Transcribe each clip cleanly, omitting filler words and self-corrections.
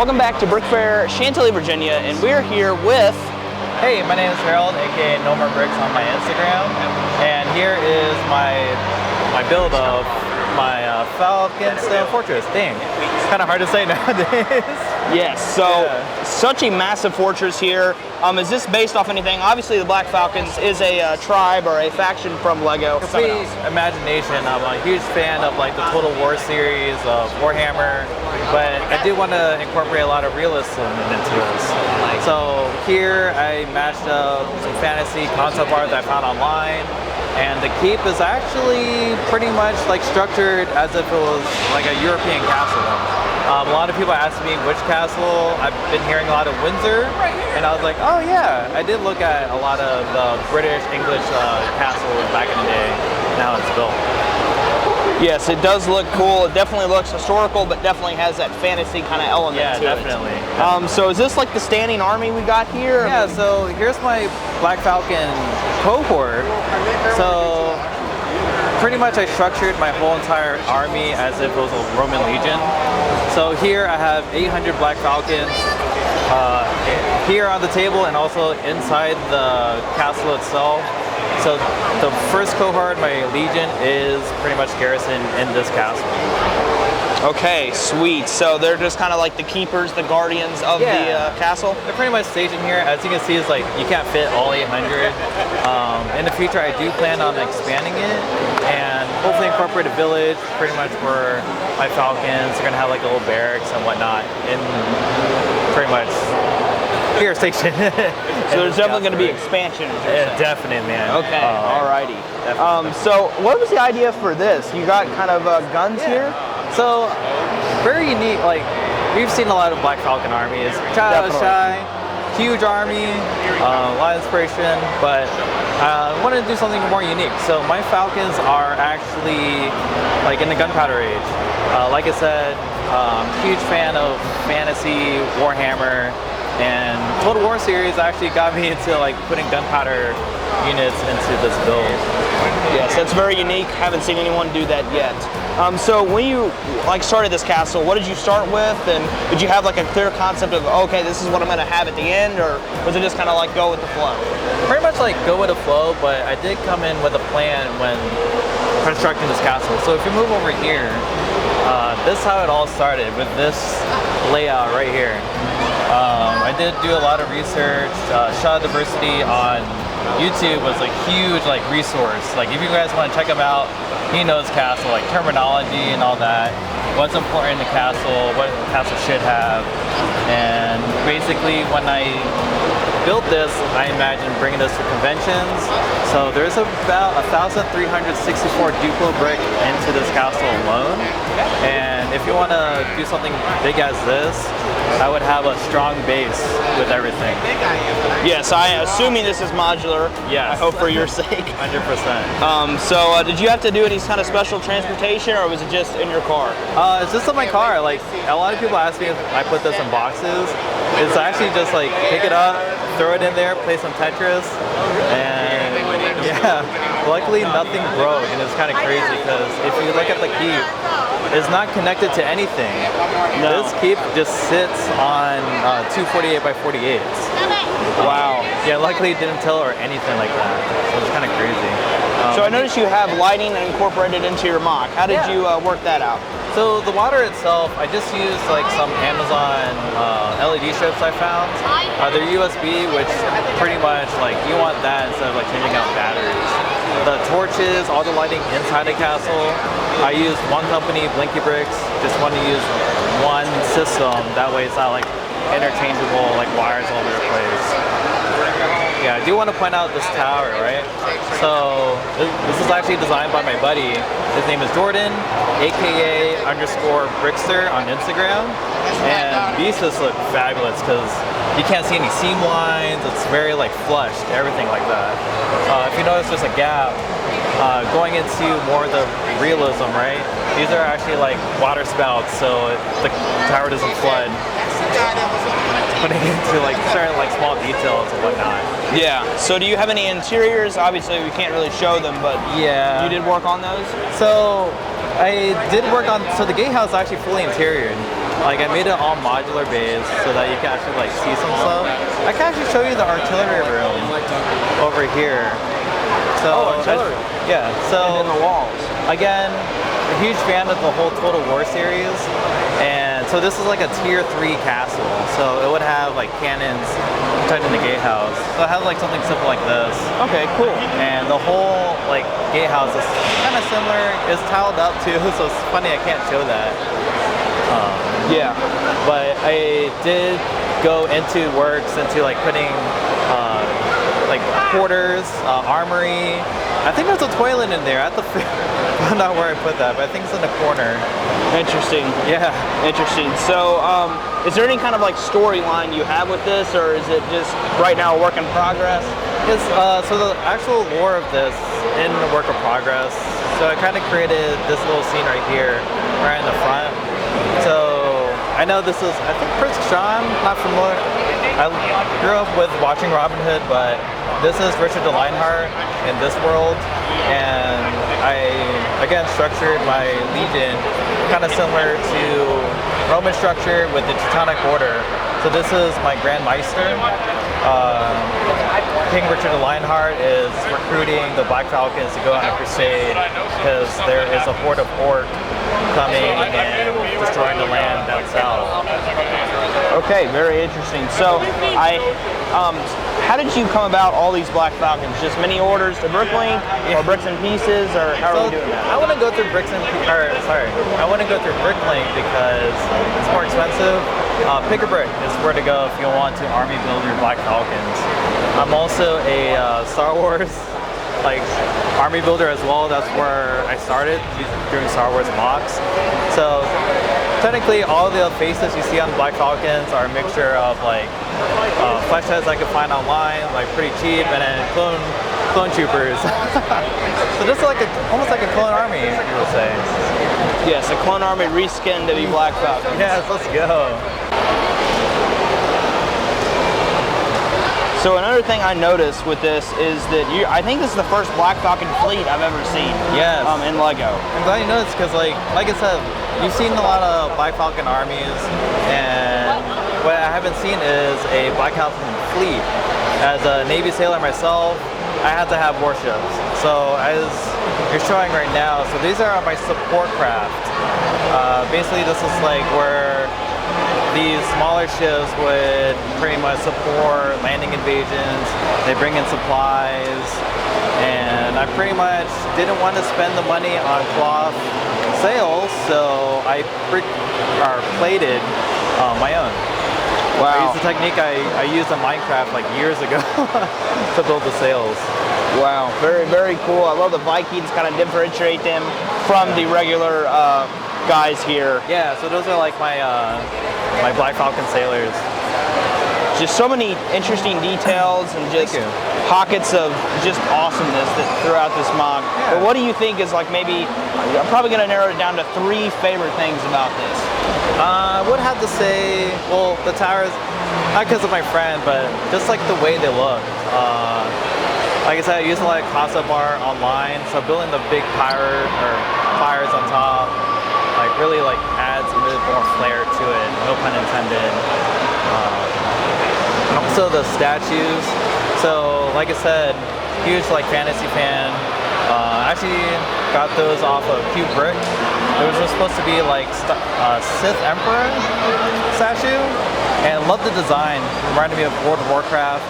Welcome back to Brick Fair, Chantilly, Virginia, and we're here with... Hey, my name is Harold, aka No More Bricks on my Instagram, and here is my build of my Falcon Stone Fortress. Dang, it's kind of hard to say nowadays. Yes, so such a massive fortress here. Is this based off anything? Obviously, the Black Falcons is a tribe or a faction from Lego. Complete imagination. I'm a huge fan of like the Total War series of Warhammer, but I do want to incorporate a lot of realism into this. So here I mashed up some fantasy concept art that I found online, and the keep is actually pretty much like structured as if it was like a European castle. A lot of people ask me which castle. I've been hearing a lot of Windsor, and I was like, oh yeah, I did look at a lot of British, English castles back in the day. Now it's built. Yes, it does look cool. It definitely looks historical, but definitely has that fantasy kind of element to definitely. it. So is this like the standing army we got here? Yeah, so here's my Black Falcon cohort. So pretty much I structured my whole entire army as if it was a Roman legion. So here I have 800 Black Falcons here on the table and also inside the castle itself. So the first cohort, my legion, is pretty much garrisoned in this castle. Okay, sweet. So they're just kind of like the keepers, the guardians of the castle? They're pretty much stationed here. As you can see, it's like you can't fit all 800. In the future, I do plan on expanding it and hopefully incorporate a village, pretty much where my Falcons are going to have like a little barracks and whatnot in pretty much here station. So there's definitely going to be expansion. Yeah, definitely, man. Okay, alrighty. So what was the idea for this? You got kind of guns here? So very unique. Like we've seen a lot of Black Falcon armies. Child shy, huge army, a lot of inspiration, but I wanted to do something more unique. So my Falcons are actually like in the gunpowder age. Like I said, huge fan of fantasy, Warhammer, and Total War series actually got me into like putting gunpowder units into this build. Yes, that's very unique. Haven't seen anyone do that yet. So when you like started this castle, what did you start with, and did you have like a clear concept of okay, this is what I'm going to have at the end, or was it just kind of like go with the flow? Pretty much like go with the flow, but I did come in with a plan when constructing this castle. So if you move over here, this is how it all started with this layout right here. I did do a lot of research. Shot Diversity on YouTube was a huge like resource. Like if you guys want to check him out, he knows castle, like terminology and all that. What's important in the castle, what the castle should have. And basically when I built this, I imagined bringing this to conventions. So there's about 1,364 Duplo brick into this castle alone. And if you want to do something big as this, I would have a strong base with everything. Yes, assuming this is modular. Yes. I hope for your sake. 100%. So did you have to do any kind of special transportation, or was it just in your car? It's just in my car. Like a lot of people ask me if I put this in boxes. It's actually just like pick it up, throw it in there, play some Tetris, and yeah. Luckily nothing broke, and it's kind of crazy because if you look at the keep, it's not connected to anything. No. This keep just sits on 248 by 48s. Wow. Yeah, luckily it didn't tilt or anything like that. So it's kind of crazy. So I noticed you have lighting incorporated into your mock. How did you work that out? So the water itself, I just used like some Amazon LED strips I found. They're USB, which pretty much like you want that instead of like changing out batteries. The torches, all the lighting inside the castle, I used one company, Blinky Bricks. Just want to use one system. That way it's not like interchangeable like wires all over the place. Yeah, I do want to point out this tower, right? So this is actually designed by my buddy. His name is Jordan, aka _Brickster on Instagram. And these just look fabulous because you can't see any seam lines. It's very like flushed, everything like that. If you notice there's a gap, going into more of the realism, right? These are actually like water spouts, so the tower doesn't flood. Putting into like certain like small details and whatnot. Yeah. So do you have any interiors? Obviously we can't really show them, but yeah, you did work on those? So I did work on, so the gatehouse is actually fully interior. Like I made it all modular based so that you can actually like see some stuff. I can actually show you the artillery room over here. So artillery. Yeah. So And then the walls. again, a huge fan of the whole Total War series, and so this is like a tier 3 castle. So it would have like cannons tucked in the gatehouse. So it has like something simple like this. Okay, cool. And the whole like gatehouse is kind of similar. It's tiled up too, so it's funny I can't show that. Yeah. But I did go into works into like putting like quarters, armory. I think there's a toilet in there. I have to find out where I put that, but I think it's in the corner. Interesting. Yeah. Interesting. So, is there any kind of like storyline you have with this, or is it just right now a work in progress? It's, so the actual lore of this in the work of progress. So I kind of created this little scene right here, right in the front. So I know this is, I think Prince John, not familiar. I grew up with watching Robin Hood, but this is Richard the Lionheart in this world. And I, again, structured my legion kind of similar to Roman structure with the Teutonic Order. So this is my Grand Meister. King Richard the Lionheart is recruiting the Black Falcons to go on a crusade because there is a horde of orc coming and destroying the land down south. Okay, very interesting. So, how did you come about all these Black Falcons? Just many orders to Bricklink, or bricks and pieces, or how are you doing that? I want to go through I want to go through Bricklink because it's more expensive. Pick a brick is where to go if you want to army build your Black Falcons. I'm also a Star Wars like army builder as well. That's where I started doing Star Wars mocks. So technically all the faces you see on the Black Falcons are a mixture of like flesh heads I could find online, like pretty cheap, and then clone troopers. So this is like almost like a clone army, you would say. Yes, a clone army reskinned to be Black Falcons. Yes, let's go. So another thing I noticed with this is that I think this is the first Black Falcon fleet I've ever seen. Yes. In Lego. I'm glad you noticed because like I said, you've seen a lot of Black Falcon armies, and what I haven't seen is a Black Falcon fleet. As a Navy sailor myself, I had to have warships. So as you're showing right now, so these are my support craft. Basically this is like where these smaller ships would pretty much support landing invasions. They bring in supplies, and I pretty much didn't want to spend the money on cloth sails, so I plated my own. Wow. I used the technique I used in Minecraft like years ago to build the sails. Wow, very, very cool. I love the Vikings, kind of differentiate them from the regular guys here. Yeah, so those are like my my Black Falcon sailors. Just so many interesting details and just pockets of just awesomeness throughout this mock. Yeah. But what do you think is like maybe, I'm probably going to narrow it down to 3 favorite things about this. I would have to say, well, the towers, not because of my friend, but just like the way they look. Like I said, I use a lot of concept art online, so building the big fires on top, like really like adds a bit more flair to it, no pun intended. Also the statues. So like I said, huge like fantasy fan. Actually got those off of Cube Brick. There was supposed to be like Sith Emperor statue, and loved the design. Reminded me of World of Warcraft.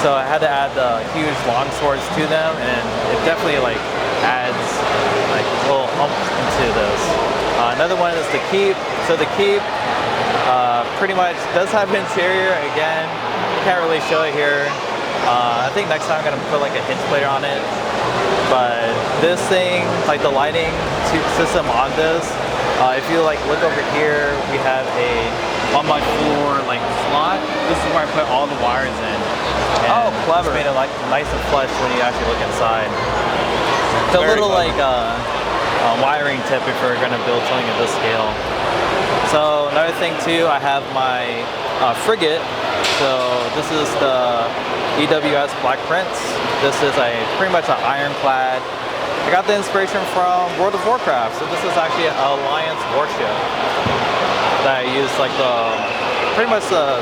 So I had to add the huge long swords to them, and it definitely like adds like a little hump into this. Another one is the keep. So the keep pretty much does have an interior. Again, can't really show it here. I think next time I'm gonna put like a hinge plater on it. But this thing, like the lighting system on this, if you like look over here, we have a 1x4 like slot. This is where I put all the wires in. And clever. It's made it like nice and flush when you actually look inside. It's a little clever. like wiring tip if you're gonna build something at this scale. So another thing too, I have my frigate. So this is the EWS Black Prince. This is pretty much an ironclad. I got the inspiration from World of Warcraft. So this is actually an Alliance warship. that I use like pretty much the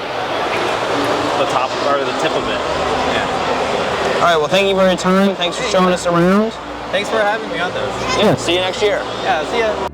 top or the tip of it. Yeah. All right, well, thank you for your time. Thanks for showing us around. Thanks for having me on this. Yeah, see you next year. Yeah, see ya.